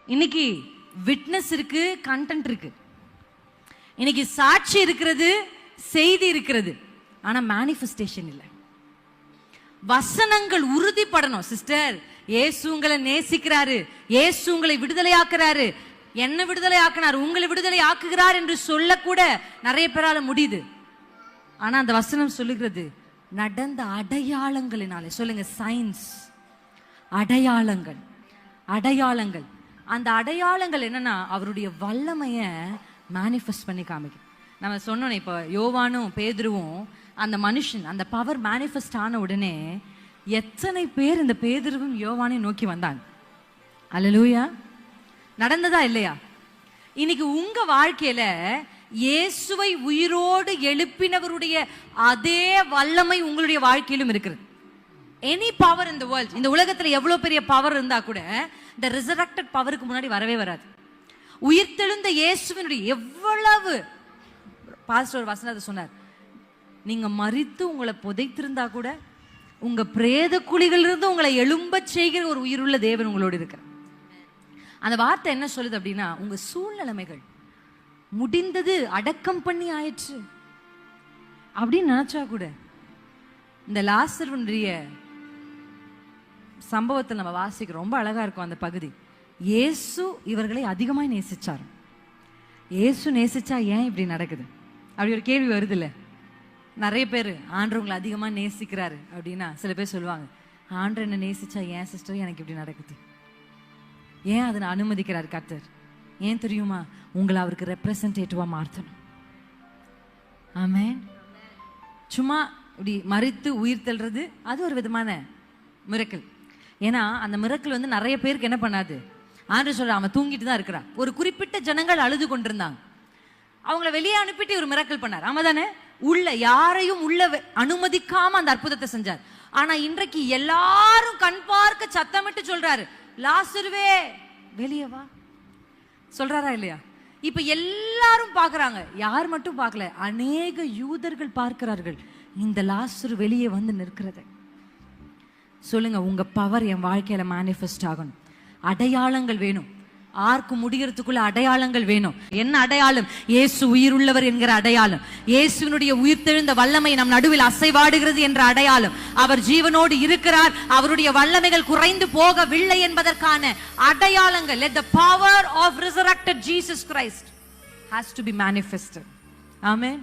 இன்னைக்கு விட்னஸ் இருக்கு, கண்டென்ட் இருக்கு. இன்னைக்கு சாட்சி இருக்கிறது, செய்தி இருக்கிறது, ஆனா மேனிஃபெஸ்டேஷன் இல்லை. வசனங்கள் உறுதிப்படணும். சிஸ்டர், இயேசு உங்களை நேசிக்கிறாரு, இயேசு உங்களை விடுதலை ஆக்குறாரு, என்ன விடுதலை ஆக்குனார், உங்களை விடுதலை ஆக்குகிறார் என்று சொல்ல கூட நிறைய பேரால முடியுது. ஆனா அந்த வசனம் சொல்லுகிறது நடந்த அடையாளங்களினாலே. சொல்லுங்க, சயின்ஸ். அடையாளங்கள், அடையாளங்கள். அந்த அடையாளங்கள் என்னன்னா அவருடைய வல்லமைய மேனிஃபெஸ்ட் பண்ணி காமிக்கும். நம்ம சொன்னோம், இப்ப யோவானும் பேதுருவும் அந்த மனுஷன், அந்த பவர் மேனிஃபெஸ்ட் ஆன உடனே எத்தனை பேர் இந்த பேதுருவும் யோவானையும் நோக்கி வந்தாங்க. அல்லேலூயா. நடந்ததா இல்லையா? இன்னைக்கு உங்க வாழ்க்கையில இயேசுவை உயிரோடு எழுப்பினவருடைய அதே வல்லமை உங்களுடைய வாழ்க்கையிலும் இருக்கிறது. Any power in the world, இந்த உலகத்துல எவ்வளவு பெரிய பவர் இருந்தா கூட இந்த ரிசரக்டட் பவருக்கு முன்னாடி வரவே வராது. உயிர்த்தெழுந்த இயேசுவினுடைய எவ்வளவு, பாஸ்டர் வசனத்தை சொன்னார், நீங்க மரித்து உங்களை புதைத்திருந்தா கூட உங்க பிரேத குழிகள் இருந்து உங்களை எழும்ப செய்கிற ஒரு உயிருள்ள தேவன் உங்களோடு இருக்கிறார். அந்த வார்த்தை என்ன சொல்லுது அப்படின்னா, உங்க சூழ்நிலைமைகள் முடிந்தது, அடக்கம் பண்ணி ஆயிற்று அப்படின்னு நினைச்சா கூட, இந்த லாசருடைய சம்பவத்தில் நம்ம வாசிக்கிறோம், ரொம்ப அழகா இருக்கும் அந்த பகுதி. இயேசு இவர்களை அதிகமாய் நேசிச்சார். இயேசு நேசிச்சா ஏன் இப்படி நடக்குது அப்படி ஒரு கேள்வி வருது இல்ல? நிறைய பேர் ஆண்டவர் உங்களை அதிகமா நேசிக்கிறாரு அப்படின்னா சில பேர் சொல்லுவாங்க, ஆண்டவர் என்ன நேசிச்சா ஏன் சிஸ்டர் எனக்கு இப்படி நடக்குது, ஏன் அதை அனுமதிக்கிறார் கர்த்தர்? ஏன் தெரியுமா? உங்களை அவருக்கு ரெப்ரசன்டேட்டிவா மாற்றணும். ஆமென். சும்மா இப்படி மரித்து உயிர் தள்ளுறது அது ஒரு விதமான மிரக்கல். ஏன்னா அந்த மிரக்கல் வந்து நிறைய பேருக்கு என்ன பண்ணாது. ஆண்டவர் சொல்ற, அவன் தூங்கிட்டு தான் இருக்கிறான். ஒரு குறிப்பிட்ட ஜனங்கள் அழுது கொண்டிருந்தாங்க, அவங்கள வெளியே அனுப்பிட்டு ஒரு மிரக்கல் பண்ணார். ஆமா தானே? உள்ள யாரையும் உள்ள அனுமதிக்காம அந்த அற்புதத்தை செஞ்சார். ஆனா இன்றைக்கு எல்லாரும் கண் பார்க்க சத்தமிட்டு சொல்றாரு, லாசருவே வெளியே வா. சொல்றாரா இல்லையா? இப்ப எல்லாரும் பாக்குறாங்க. யார் மட்டும் பார்க்கல, அநேக யூதர்கள் பார்க்கிறார்கள் இந்த லாசரு வெளியே வந்து நிற்கிறத. சொல்லுங்க, உங்க பவர் என் வாழ்க்கையில மேனிஃபெஸ்ட் ஆகணும். அடையாளங்கள் வேணும். ஆர்க்கு முடிகிறதுக்குள்ள அடையாளங்கள் வேணும். என்ன அடையாளம்? இயேசு உயிருள்ளவர் என்கிற அடையாளம். இயேசுவினுடைய உயிர்த்தெழுந்த வல்லமை நம் நடுவில் அசைவாடுகிறது என்ற அடையாளம். அவர் ஜீவனோடு இருக்கிறார், அவருடைய வல்லமைகள் குறைந்து போகவில்லை என்பதற்கான அடையாளங்கள். Let the power of resurrected Jesus Christ has to be manifested. Amen.